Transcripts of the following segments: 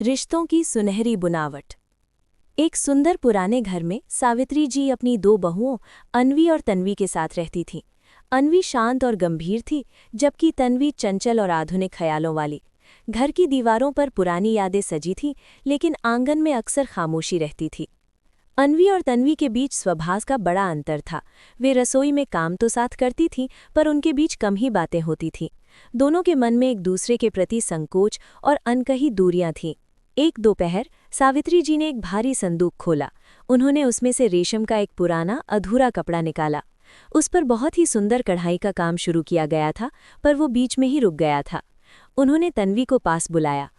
रिश्तों की सुनहरी बुनावट। एक सुंदर पुराने घर में सावित्री जी अपनी दो बहुओं अन्वी और तन्वी के साथ रहती थीं। अन्वी शांत और गंभीर थी, जबकि तन्वी चंचल और आधुनिक ख्यालों वाली। घर की दीवारों पर पुरानी यादें सजी थीं, लेकिन आंगन में अक्सर खामोशी रहती थी। अन्वी और तन्वी के बीच स्वभाव का बड़ा अंतर था। वे रसोई में काम तो साथ करती थीं, पर उनके बीच कम ही बातें होती थीं। दोनों के मन में एक दूसरे के प्रति संकोच और अनकही दूरियां थीं। एक दोपहर सावित्री जी ने एक भारी संदूक खोला। उन्होंने उसमें से रेशम का एक पुराना अधूरा कपड़ा निकाला। उस पर बहुत ही सुंदर कढ़ाई का काम शुरू किया गया था, पर वो बीच में ही रुक गया था। उन्होंने तन्वी को पास बुलाया।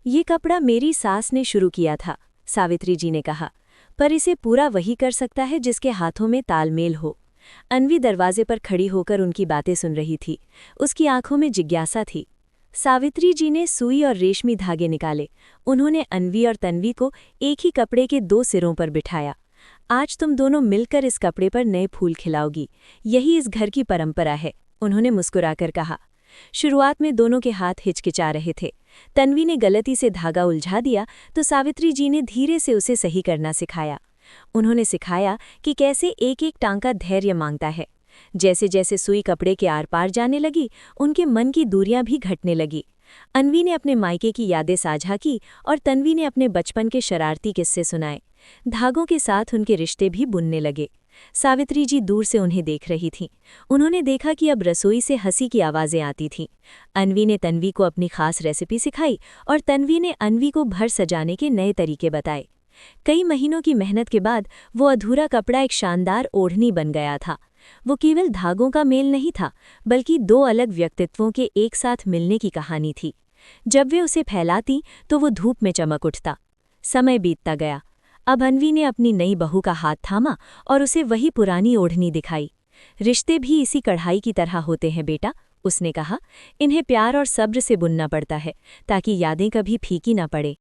ये कपड़ा मेरी सास ने शुरू किया था, सावित्री जी ने कहा, पर इसे पूरा वही कर सकता है जिसके हाथों में तालमेल हो। अन्वी दरवाजे पर खड़ी होकर उनकी बातें सुन रही थी। उसकी आंखों में जिज्ञासा थी। सावित्री जी ने सुई और रेशमी धागे निकाले। उन्होंने अन्वी और तन्वी को एक ही कपड़े के दो सिरों पर बिठाया। आज तुम दोनों मिलकर इस कपड़े पर नए फूल खिलाओगी, यही इस घर की परंपरा है, उन्होंने मुस्कुराकर कहा। शुरुआत में दोनों के हाथ हिचकिचा रहे थे। तन्वी ने गलती से धागा उलझा दिया तो सावित्री जी ने धीरे से उसे सही करना सिखाया। उन्होंने सिखाया कि कैसे एक एक टांका धैर्य मांगता है। जैसे जैसे सुई कपड़े के आर पार जाने लगी, उनके मन की दूरियां भी घटने लगी। अन्वी ने अपने मायके की यादें साझा की और तन्वी ने अपने बचपन के शरारती किस्से सुनाए। धागों के साथ उनके रिश्ते भी बुनने लगे। सावित्री जी दूर से उन्हें देख रही थीं। उन्होंने देखा कि अब रसोई से हंसी की आवाज़ें आती थीं। अन्वी ने तन्वी को अपनी खास रेसिपी सिखाई और तन्वी ने अन्वी को घर सजाने के नए तरीके बताए। कई महीनों की मेहनत के बाद वो अधूरा कपड़ा एक शानदार ओढ़नी बन गया था। वो केवल धागों का मेल नहीं था, बल्कि दो अलग व्यक्तित्वों के एक साथ मिलने की कहानी थी। जब वे उसे फैलाती तो वो धूप में चमक उठता। समय बीतता गया। अब अन्वी ने अपनी नई बहू का हाथ थामा और उसे वही पुरानी ओढ़नी दिखाई। रिश्ते भी इसी कढ़ाई की तरह होते हैं बेटा, उसने कहा। इन्हें प्यार और सब्र से बुनना पड़ता है, ताकि यादें कभी फीकी ना पड़े।